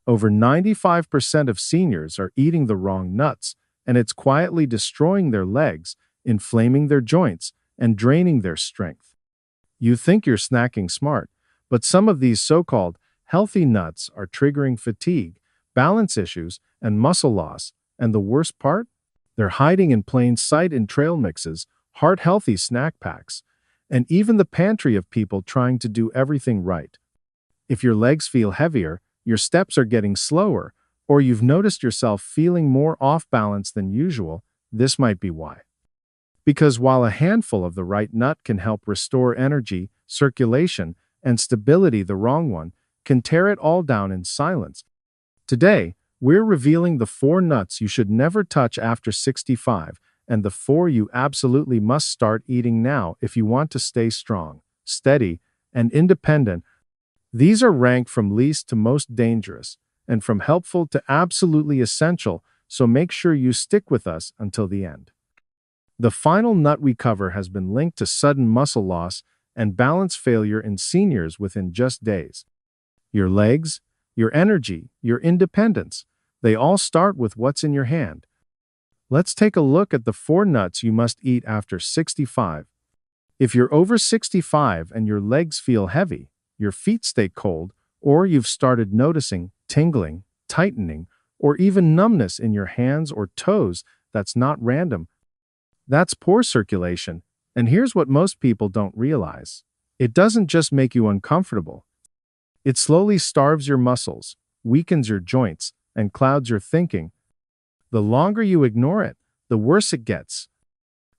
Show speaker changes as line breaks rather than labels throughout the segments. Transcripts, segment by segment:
Over 95% of seniors are eating the wrong nuts, and it's quietly destroying their legs, inflaming their joints, and draining their strength. You think you're snacking smart, but some of these so-called healthy nuts are triggering fatigue, balance issues, and muscle loss. And the worst part? They're hiding in plain sight in trail mixes, heart-healthy snack packs, and even the pantry of people trying to do everything right. If your legs feel heavier, your steps are getting slower, or you've noticed yourself feeling more off balance than usual, this might be why. Because while a handful of the right nut can help restore energy, circulation, and stability, the wrong one can tear it all down in silence. Today, we're revealing the 4 nuts you should never touch after 65 and the 4 you absolutely must start eating now if you want to stay strong, steady, and independent. These are ranked from least to most dangerous and from helpful to absolutely essential, so make sure you stick with us until the end. The final nut we cover has been linked to sudden muscle loss and balance failure in seniors within just days. Your legs, your energy, your independence, they all start with what's in your hand. Let's take a look at the 4 nuts you must eat after 65. If you're over 65 and your legs feel heavy, your feet stay cold, or you've started noticing tingling, tightening, or even numbness in your hands or toes, that's not random. That's poor circulation, and here's what most people don't realize. It doesn't just make you uncomfortable. It slowly starves your muscles, weakens your joints, and clouds your thinking. The longer you ignore it, the worse it gets.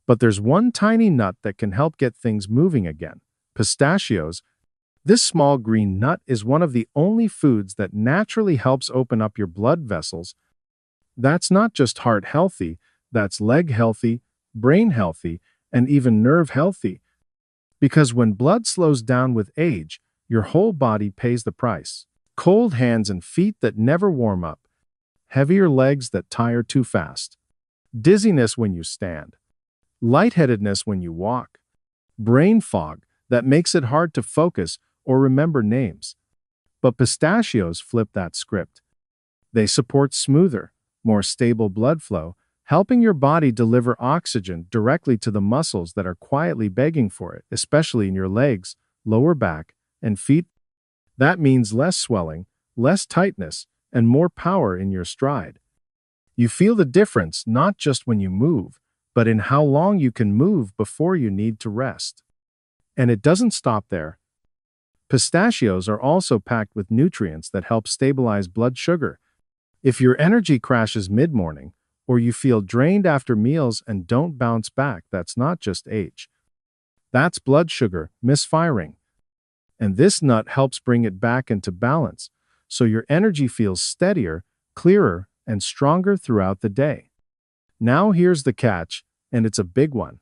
But there's one tiny nut that can help get things moving again: pistachios. This small green nut is one of the only foods that naturally helps open up your blood vessels. That's not just heart healthy, that's leg healthy, brain healthy, and even nerve healthy. Because when blood slows down with age, your whole body pays the price. Cold hands and feet that never warm up, heavier legs that tire too fast, dizziness when you stand, lightheadedness when you walk, brain fog that makes it hard to focus or remember names. But pistachios flip that script. They support smoother, more stable blood flow, helping your body deliver oxygen directly to the muscles that are quietly begging for it, especially in your legs, lower back, and feet. That means less swelling, less tightness, and more power in your stride. You feel the difference not just when you move, but in how long you can move before you need to rest. And it doesn't stop there. Pistachios are also packed with nutrients that help stabilize blood sugar. If your energy crashes mid-morning, or you feel drained after meals and don't bounce back, that's not just age. That's blood sugar misfiring. And this nut helps bring it back into balance, so your energy feels steadier, clearer, and stronger throughout the day. Now here's the catch, and it's a big one.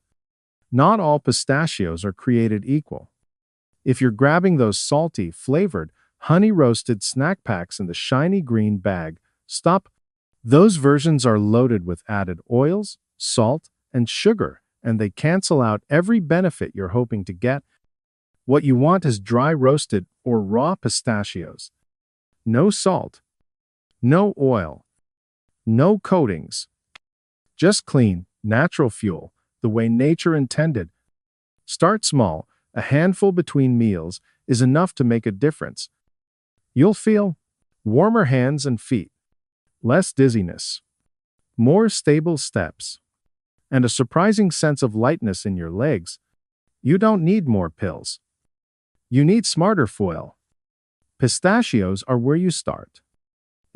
Not all pistachios are created equal. If you're grabbing those salty, flavored, honey-roasted snack packs in the shiny green bag, stop. Those versions are loaded with added oils, salt, and sugar, and they cancel out every benefit you're hoping to get. What you want is dry roasted or raw pistachios. No salt, no oil, no coatings. Just clean, natural fuel, the way nature intended. Start small. A handful between meals is enough to make a difference. You'll feel warmer hands and feet, less dizziness, more stable steps, and a surprising sense of lightness in your legs. You don't need more pills. You need smarter foil. Pistachios are where you start.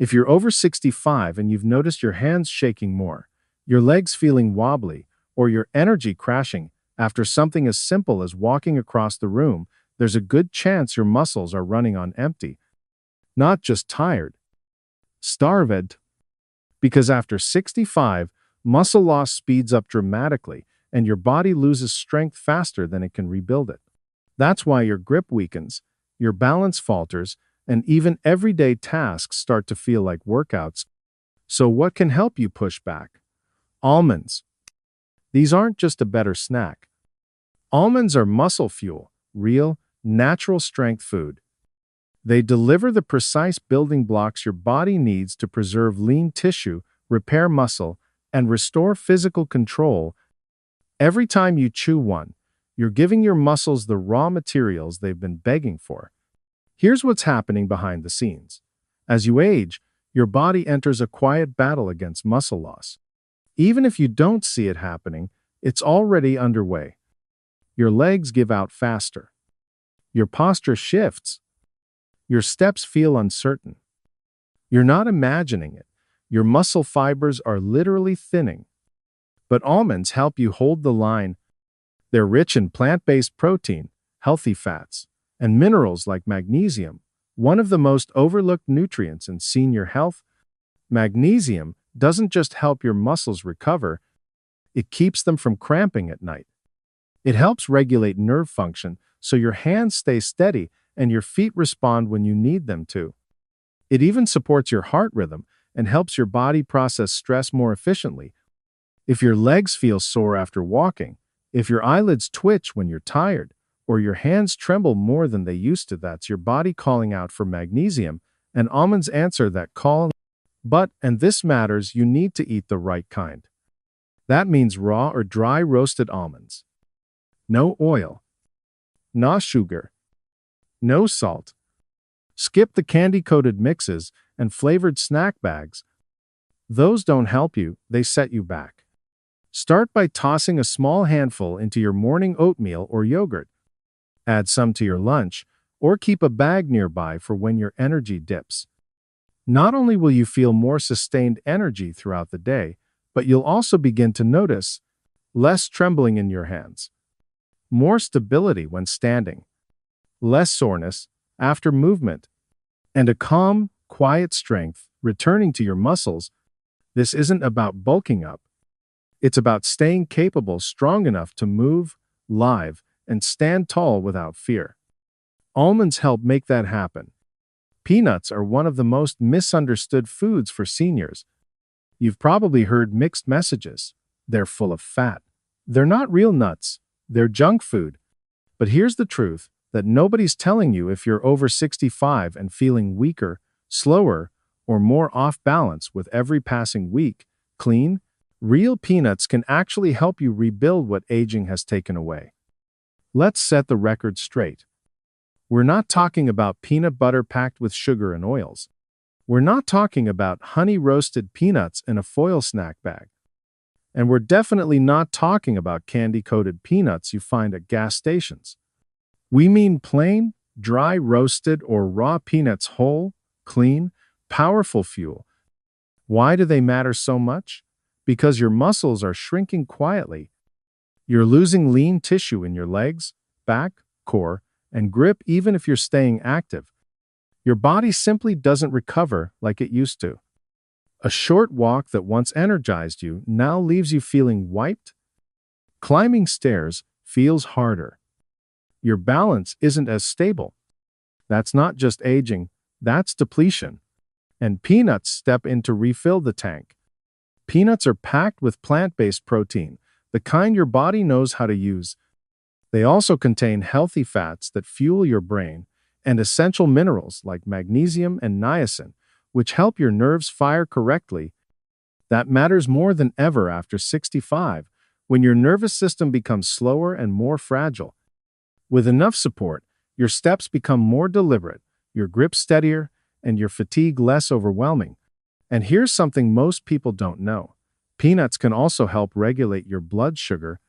If you're over 65 and you've noticed your hands shaking more, your legs feeling wobbly, or your energy crashing after something as simple as walking across the room, there's a good chance your muscles are running on empty. Not just tired, starved. Because after 65, muscle loss speeds up dramatically, and your body loses strength faster than it can rebuild it. That's why your grip weakens, your balance falters, and even everyday tasks start to feel like workouts. So what can help you push back? Almonds. These aren't just a better snack. Almonds are muscle fuel, real, natural strength food. They deliver the precise building blocks your body needs to preserve lean tissue, repair muscle, and restore physical control. Every time you chew one, you're giving your muscles the raw materials they've been begging for. Here's what's happening behind the scenes. As you age, your body enters a quiet battle against muscle loss. Even if you don't see it happening, it's already underway. Your legs give out faster. Your posture shifts. Your steps feel uncertain. You're not imagining it. Your muscle fibers are literally thinning. But almonds help you hold the line. They're rich in plant-based protein, healthy fats, and minerals like magnesium, one of the most overlooked nutrients in senior health. Magnesium doesn't just help your muscles recover, it keeps them from cramping at night. It helps regulate nerve function so your hands stay steady and your feet respond when you need them to. It even supports your heart rhythm and helps your body process stress more efficiently. If your legs feel sore after walking, if your eyelids twitch when you're tired, or your hands tremble more than they used to, that's your body calling out for magnesium, and almonds answer that call. But, and this matters, you need to eat the right kind. That means raw or dry roasted almonds. No oil. No sugar. No salt. Skip the candy-coated mixes and flavored snack bags. Those don't help you, they set you back. Start by tossing a small handful into your morning oatmeal or yogurt. Add some to your lunch, or keep a bag nearby for when your energy dips. Not only will you feel more sustained energy throughout the day, but you'll also begin to notice less trembling in your hands, more stability when standing, less soreness after movement, and a calm, quiet strength returning to your muscles. This isn't about bulking up. It's about staying capable, strong enough to move, live, and stand tall without fear. Almonds help make that happen. Peanuts are one of the most misunderstood foods for seniors. You've probably heard mixed messages. They're full of fat. They're not real nuts. They're junk food. But here's the truth that nobody's telling you if you're over 65 and feeling weaker, slower, or more off balance with every passing week. Clean, real peanuts can actually help you rebuild what aging has taken away. Let's set the record straight. We're not talking about peanut butter packed with sugar and oils. We're not talking about honey-roasted peanuts in a foil snack bag. And we're definitely not talking about candy-coated peanuts you find at gas stations. We mean plain, dry roasted or raw peanuts, whole, clean, powerful fuel. Why do they matter so much? Because your muscles are shrinking quietly. You're losing lean tissue in your legs, back, core, and grip even if you're staying active. Your body simply doesn't recover like it used to. A short walk that once energized you now leaves you feeling wiped. Climbing stairs feels harder. Your balance isn't as stable. That's not just aging, that's depletion. And peanuts step in to refill the tank. Peanuts are packed with plant-based protein, the kind your body knows how to use. They also contain healthy fats that fuel your brain and essential minerals like magnesium and niacin, which help your nerves fire correctly. That matters more than ever after 65, when your nervous system becomes slower and more fragile. With enough support, your steps become more deliberate, your grip steadier, and your fatigue less overwhelming. And here's something most people don't know. Peanuts can also help regulate your blood sugar.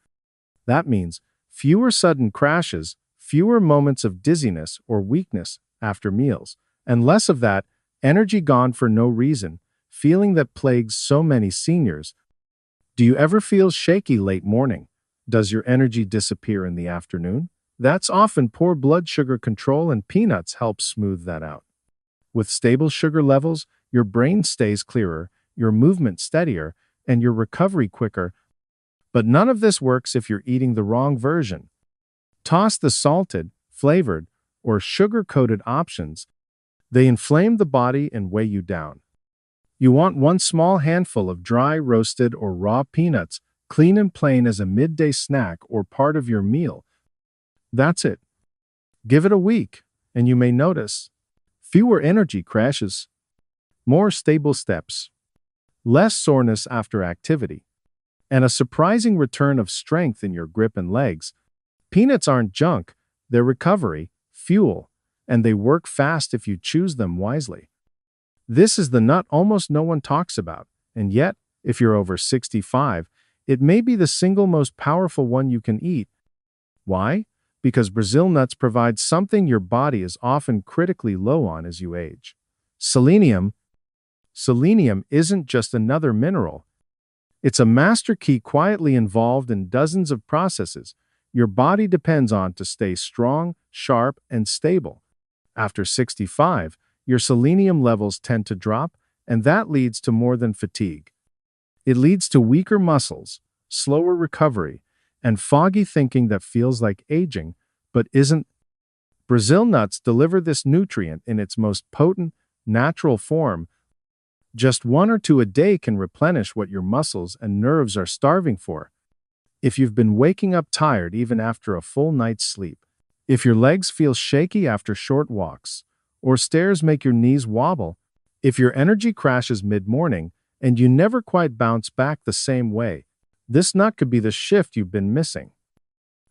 That means fewer sudden crashes, fewer moments of dizziness or weakness after meals, and less of that energy gone for no reason, feeling that plagues so many seniors. Do you ever feel shaky late morning? Does your energy disappear in the afternoon? That's often poor blood sugar control, and peanuts help smooth that out. With stable sugar levels, your brain stays clearer, your movement steadier, and your recovery quicker. But none of this works if you're eating the wrong version. Toss the salted, flavored, or sugar-coated options. They inflame the body and weigh you down. You want one small handful of dry, roasted, or raw peanuts, clean and plain, as a midday snack or part of your meal. That's it. Give it a week, and you may notice Fewer energy crashes, more stable steps, less soreness after activity, and a surprising return of strength in your grip and legs. Peanuts aren't junk, they're recovery, fuel, and they work fast if you choose them wisely. This is the nut almost no one talks about, and yet, if you're over 65, it may be the single most powerful one you can eat. Why? Because Brazil nuts provide something your body is often critically low on as you age. Selenium. Selenium isn't just another mineral. It's a master key quietly involved in dozens of processes your body depends on to stay strong, sharp, and stable. After 65, your selenium levels tend to drop, and that leads to more than fatigue. It leads to weaker muscles, slower recovery, and foggy thinking that feels like aging, but isn't. Brazil nuts deliver this nutrient in its most potent, natural form. Just one or two a day can replenish what your muscles and nerves are starving for. If you've been waking up tired even after a full night's sleep, if your legs feel shaky after short walks, or stairs make your knees wobble, if your energy crashes mid-morning and you never quite bounce back the same way, this nut could be the shift you've been missing.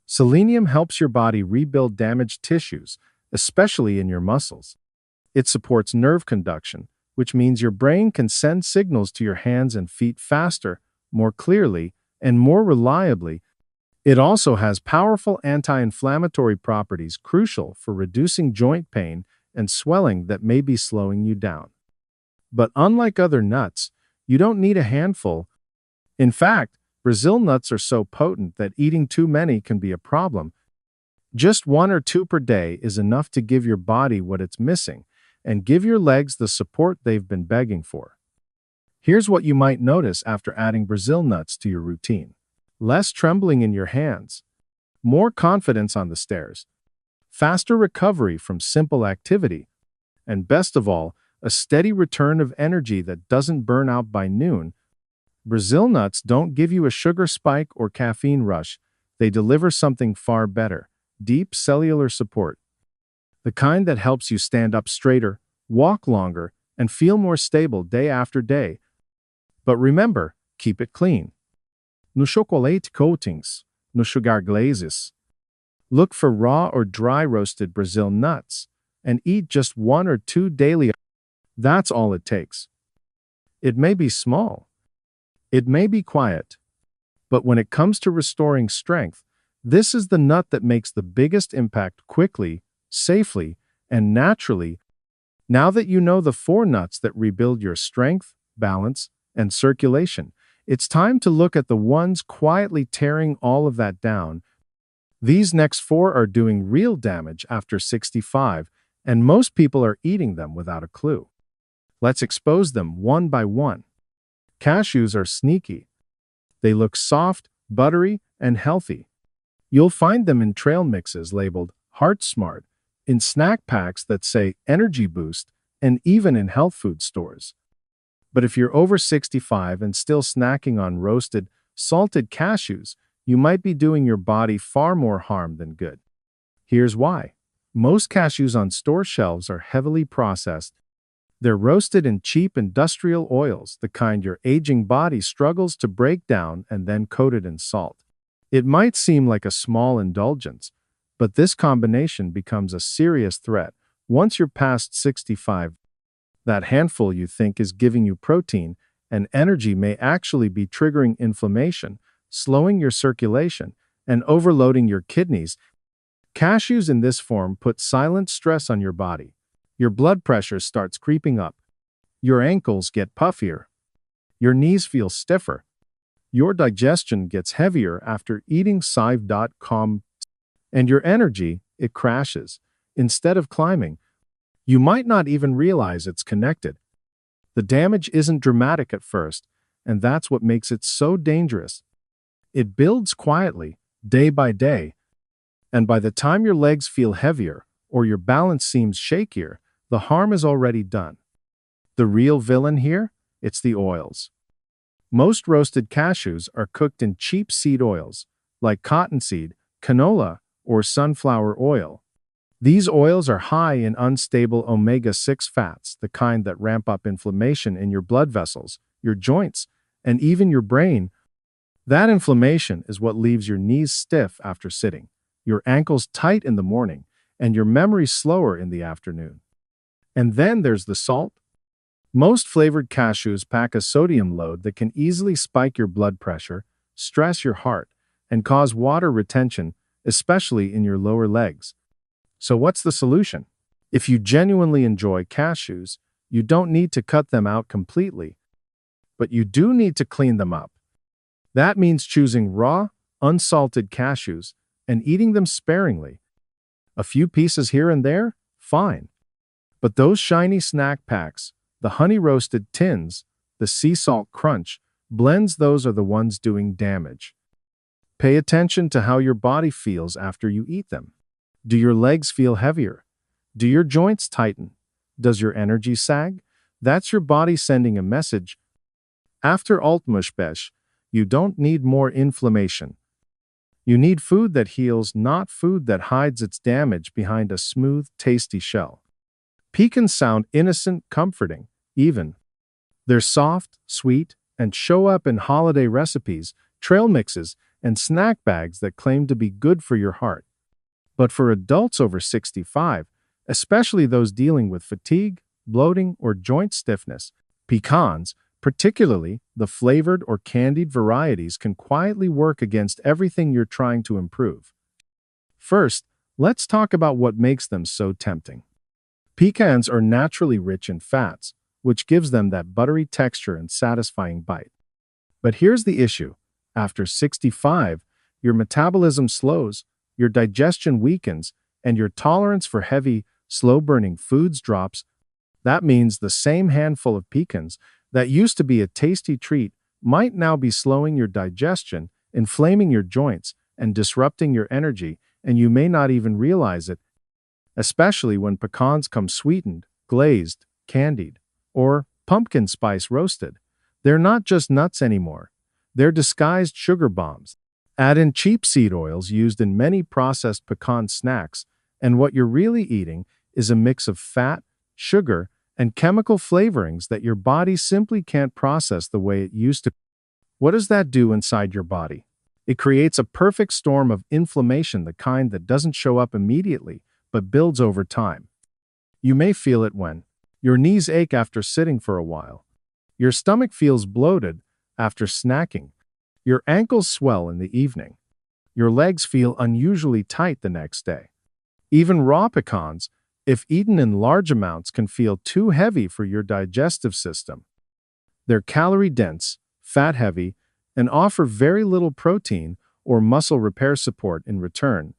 Selenium helps your body rebuild damaged tissues, especially in your muscles. It supports nerve conduction, which means your brain can send signals to your hands and feet faster, more clearly, and more reliably. It also has powerful anti-inflammatory properties crucial for reducing joint pain and swelling that may be slowing you down. But unlike other nuts, you don't need a handful. In fact, Brazil nuts are so potent that eating too many can be a problem. Just one or two per day is enough to give your body what it's missing and give your legs the support they've been begging for. Here's what you might notice after adding Brazil nuts to your routine. Less trembling in your hands, more confidence on the stairs, faster recovery from simple activity, and best of all, a steady return of energy that doesn't burn out by noon. Brazil nuts don't give you a sugar spike or caffeine rush. They deliver something far better, deep cellular support. The kind that helps you stand up straighter, walk longer, and feel more stable day after day. But remember, keep it clean. No chocolate coatings, no sugar glazes. Look for raw or dry roasted Brazil nuts, and eat just one or two daily. That's all it takes. It may be small. It may be quiet. But when it comes to restoring strength, this is the nut that makes the biggest impact quickly, safely, and naturally. Now that you know the 4 nuts that rebuild your strength, balance, and circulation, it's time to look at the ones quietly tearing all of that down. These next 4 are doing real damage after 65, and most people are eating them without a clue. Let's expose them one by one. Cashews are sneaky. They look soft, buttery, and healthy. You'll find them in trail mixes labeled Heart Smart, in snack packs that say Energy Boost, and even in health food stores. But if you're over 65 and still snacking on roasted, salted cashews, you might be doing your body far more harm than good. Here's why. Most cashews on store shelves are heavily processed. They're roasted in cheap industrial oils, the kind your aging body struggles to break down, and then coated in salt. It might seem like a small indulgence, but this combination becomes a serious threat once you're past 65. That handful you think is giving you protein and energy may actually be triggering inflammation, slowing your circulation, and overloading your kidneys. Cashews in this form put silent stress on your body. Your blood pressure starts creeping up. Your ankles get puffier. Your knees feel stiffer. Your digestion gets heavier after eating Sive.com. And your energy, it crashes. Instead of climbing, you might not even realize it's connected. The damage isn't dramatic at first, and that's what makes it so dangerous. It builds quietly, day by day, and by the time your legs feel heavier or your balance seems shakier, the harm is already done. The real villain here? It's the oils. Most roasted cashews are cooked in cheap seed oils, like cottonseed, canola, or sunflower oil. These oils are high in unstable omega-6 fats, the kind that ramp up inflammation in your blood vessels, your joints, and even your brain. That inflammation is what leaves your knees stiff after sitting, your ankles tight in the morning, and your memory slower in the afternoon. And then there's the salt. Most flavored cashews pack a sodium load that can easily spike your blood pressure, stress your heart, and cause water retention, especially in your lower legs. So what's the solution? If you genuinely enjoy cashews, you don't need to cut them out completely, but you do need to clean them up. That means choosing raw, unsalted cashews and eating them sparingly. A few pieces here and there? Fine. But those shiny snack packs, the honey-roasted tins, the sea salt crunch, blends, those are the ones doing damage. Pay attention to how your body feels after you eat them. Do your legs feel heavier? Do your joints tighten? Does your energy sag? That's your body sending a message. After Altmushbesh, you don't need more inflammation. You need food that heals, not food that hides its damage behind a smooth, tasty shell. Pecans sound innocent, comforting, even. They're soft, sweet, and show up in holiday recipes, trail mixes, and snack bags that claim to be good for your heart. But for adults over 65, especially those dealing with fatigue, bloating, or joint stiffness, pecans, particularly the flavored or candied varieties, can quietly work against everything you're trying to improve. First, let's talk about what makes them so tempting. Pecans are naturally rich in fats, which gives them that buttery texture and satisfying bite. But here's the issue. After 65, your metabolism slows, your digestion weakens, and your tolerance for heavy, slow-burning foods drops. That means the same handful of pecans that used to be a tasty treat might now be slowing your digestion, inflaming your joints, and disrupting your energy, and you may not even realize it, especially when pecans come sweetened, glazed, candied, or pumpkin spice roasted. They're not just nuts anymore. They're disguised sugar bombs. Add in cheap seed oils used in many processed pecan snacks, and what you're really eating is a mix of fat, sugar, and chemical flavorings that your body simply can't process the way it used to. What does that do inside your body? It creates a perfect storm of inflammation, the kind that doesn't show up immediately, but builds over time. You may feel it when your knees ache after sitting for a while, your stomach feels bloated after snacking, your ankles swell in the evening, your legs feel unusually tight the next day. Even raw pecans, if eaten in large amounts, can feel too heavy for your digestive system. They're calorie-dense, fat-heavy, and offer very little protein or muscle repair support in return.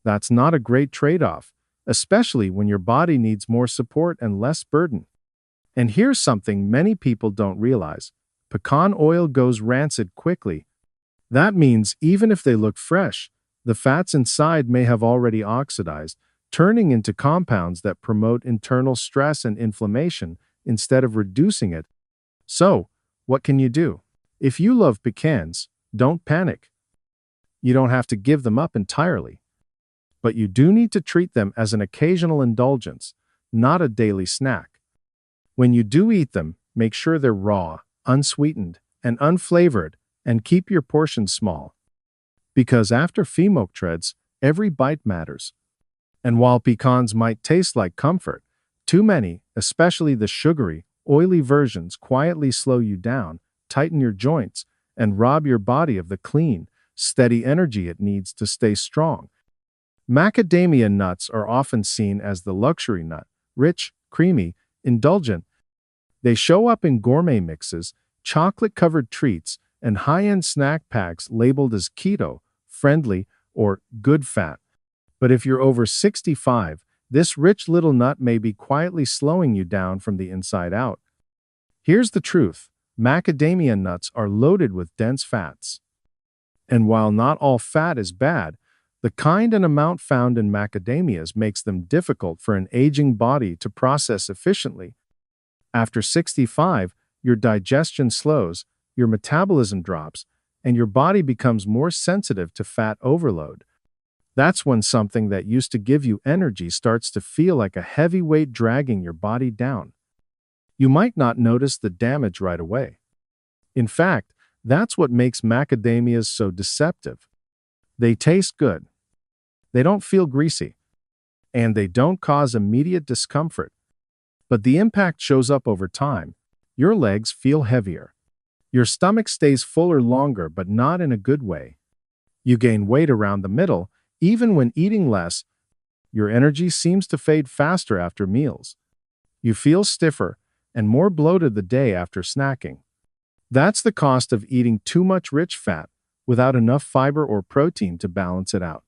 That's not a great trade-off, especially when your body needs more support and less burden. And here's something many people don't realize. Pecan oil goes rancid quickly. That means even if they look fresh, the fats inside may have already oxidized, turning into compounds that promote internal stress and inflammation instead of reducing it. So, what can you do? If you love pecans, don't panic. You don't have to give them up entirely. But you do need to treat them as an occasional indulgence, not a daily snack. When you do eat them, make sure they're raw, unsweetened, and unflavored, and keep your portions small. Because after treads, every bite matters. And while pecans might taste like comfort, too many, especially the sugary, oily versions, quietly slow you down, tighten your joints, and rob your body of the clean, steady energy it needs to stay strong. Macadamia nuts are often seen as the luxury nut, rich, creamy, indulgent. They show up in gourmet mixes, chocolate-covered treats, and high-end snack packs labeled as keto, friendly, or good fat. But if you're over 65, this rich little nut may be quietly slowing you down from the inside out. Here's the truth. Macadamia nuts are loaded with dense fats. And while not all fat is bad, the kind and amount found in macadamias makes them difficult for an aging body to process efficiently. After 65, your digestion slows, your metabolism drops, and your body becomes more sensitive to fat overload. That's when something that used to give you energy starts to feel like a heavy weight dragging your body down. You might not notice the damage right away. In fact, that's what makes macadamias so deceptive. They taste good, they don't feel greasy, and they don't cause immediate discomfort. But the impact shows up over time. Your legs feel heavier. Your stomach stays fuller longer, but not in a good way. You gain weight around the middle, even when eating less. Your energy seems to fade faster after meals. You feel stiffer and more bloated the day after snacking. That's the cost of eating too much rich fat without enough fiber or protein to balance it out.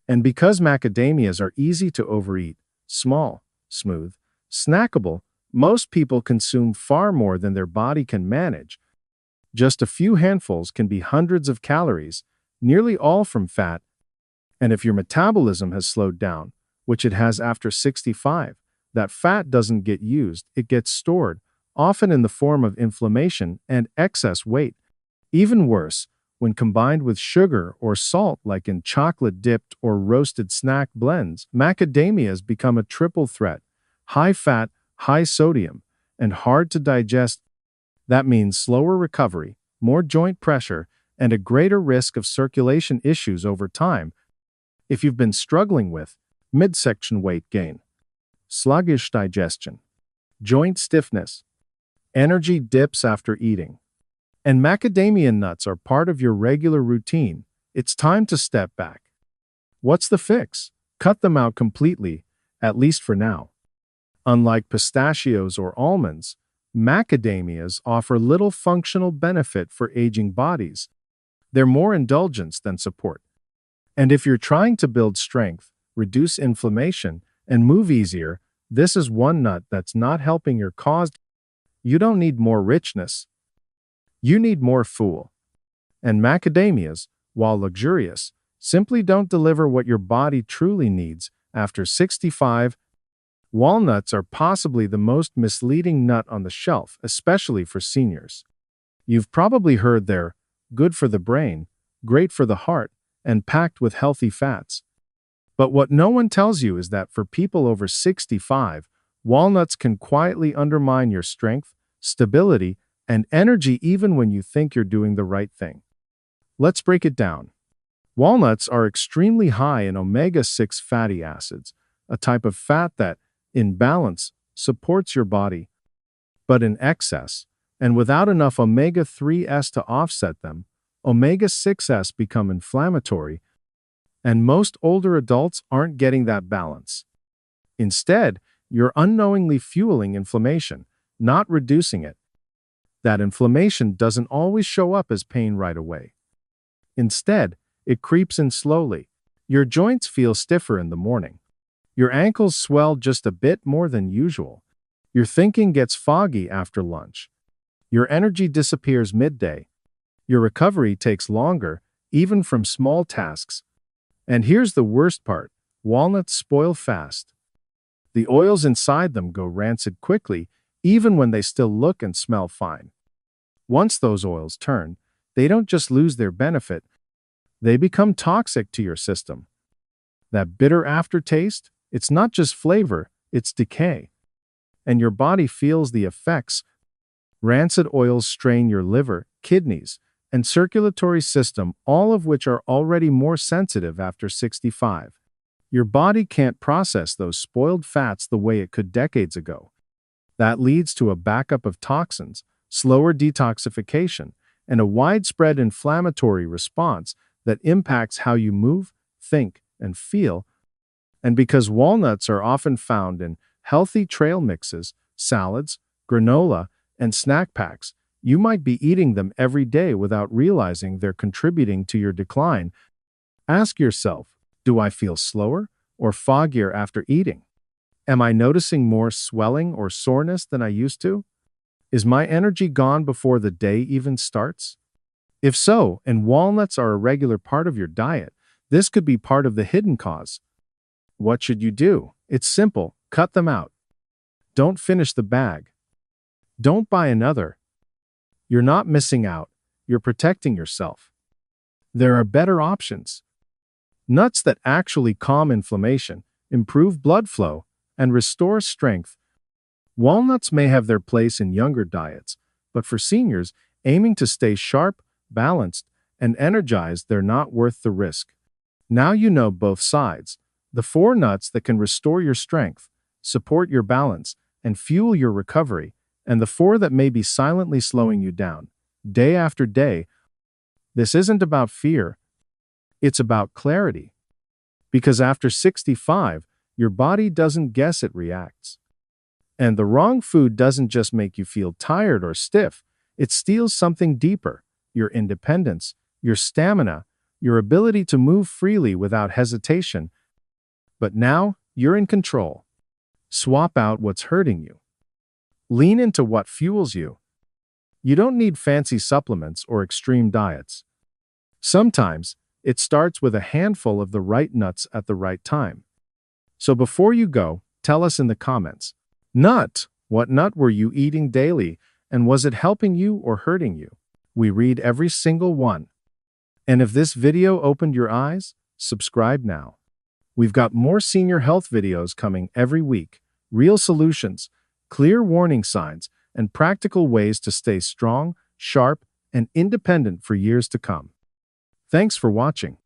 And because macadamias are easy to overeat, small, smooth, snackable, most people consume far more than their body can manage. Just a few handfuls can be hundreds of calories, nearly all from fat. And if your metabolism has slowed down, which it has after 65, that fat doesn't get used, it gets stored, often in the form of inflammation and excess weight. Even worse, when combined with sugar or salt like in chocolate-dipped or roasted snack blends, macadamias become a triple threat: high fat, high sodium, and hard to digest. That means slower recovery, more joint pressure, and a greater risk of circulation issues over time. If you've been struggling with midsection weight gain, sluggish digestion, joint stiffness, energy dips after eating, and macadamia nuts are part of your regular routine, it's time to step back. What's the fix? Cut them out completely, at least for now. Unlike pistachios or almonds, macadamias offer little functional benefit for aging bodies. They're more indulgence than support. And if you're trying to build strength, reduce inflammation, and move easier, this is one nut that's not helping your cause. You don't need more richness. You need more fuel. And macadamias, while luxurious, simply don't deliver what your body truly needs after 65. Walnuts are possibly the most misleading nut on the shelf, especially for seniors. You've probably heard they're good for the brain, great for the heart, and packed with healthy fats. But what no one tells you is that for people over 65, walnuts can quietly undermine your strength, stability, and energy even when you think you're doing the right thing. Let's break it down. Walnuts are extremely high in omega-6 fatty acids, a type of fat that, in balance, supports your body. But in excess, and without enough omega-3s to offset them, omega-6s become inflammatory, and most older adults aren't getting that balance. Instead, you're unknowingly fueling inflammation, not reducing it. That inflammation doesn't always show up as pain right away. Instead, it creeps in slowly. Your joints feel stiffer in the morning. Your ankles swell just a bit more than usual. Your thinking gets foggy after lunch. Your energy disappears midday. Your recovery takes longer, even from small tasks. And here's the worst part: walnuts spoil fast. The oils inside them go rancid quickly, even when they still look and smell fine. Once those oils turn, they don't just lose their benefit, they become toxic to your system. That bitter aftertaste, it's not just flavor, it's decay. And your body feels the effects. Rancid oils strain your liver, kidneys, and circulatory system, all of which are already more sensitive after 65. Your body can't process those spoiled fats the way it could decades ago. That leads to a backup of toxins, slower detoxification, and a widespread inflammatory response that impacts how you move, think, and feel. And because walnuts are often found in healthy trail mixes, salads, granola, and snack packs, you might be eating them every day without realizing they're contributing to your decline. Ask yourself, do I feel slower or foggier after eating? Am I noticing more swelling or soreness than I used to? Is my energy gone before the day even starts? If so, and walnuts are a regular part of your diet, this could be part of the hidden cause. What should you do? It's simple: cut them out. Don't finish the bag. Don't buy another. You're not missing out, you're protecting yourself. There are better options. Nuts that actually calm inflammation, improve blood flow, and restore strength. Walnuts may have their place in younger diets, but for seniors aiming to stay sharp, balanced, and energized, they're not worth the risk. Now you know both sides. The 4 nuts that can restore your strength, support your balance, and fuel your recovery, and the 4 that may be silently slowing you down, day after day. This isn't about fear, it's about clarity. Because after 65, your body doesn't guess, it reacts. And the wrong food doesn't just make you feel tired or stiff, it steals something deeper: your independence, your stamina, your ability to move freely without hesitation. But now, you're in control. Swap out what's hurting you. Lean into what fuels you. You don't need fancy supplements or extreme diets. Sometimes, it starts with a handful of the right nuts at the right time. So before you go, tell us in the comments. What nut were you eating daily, and was it helping you or hurting you? We read every single one. And if this video opened your eyes, subscribe now. We've got more senior health videos coming every week. Real solutions, clear warning signs, and practical ways to stay strong, sharp, and independent for years to come. Thanks for watching.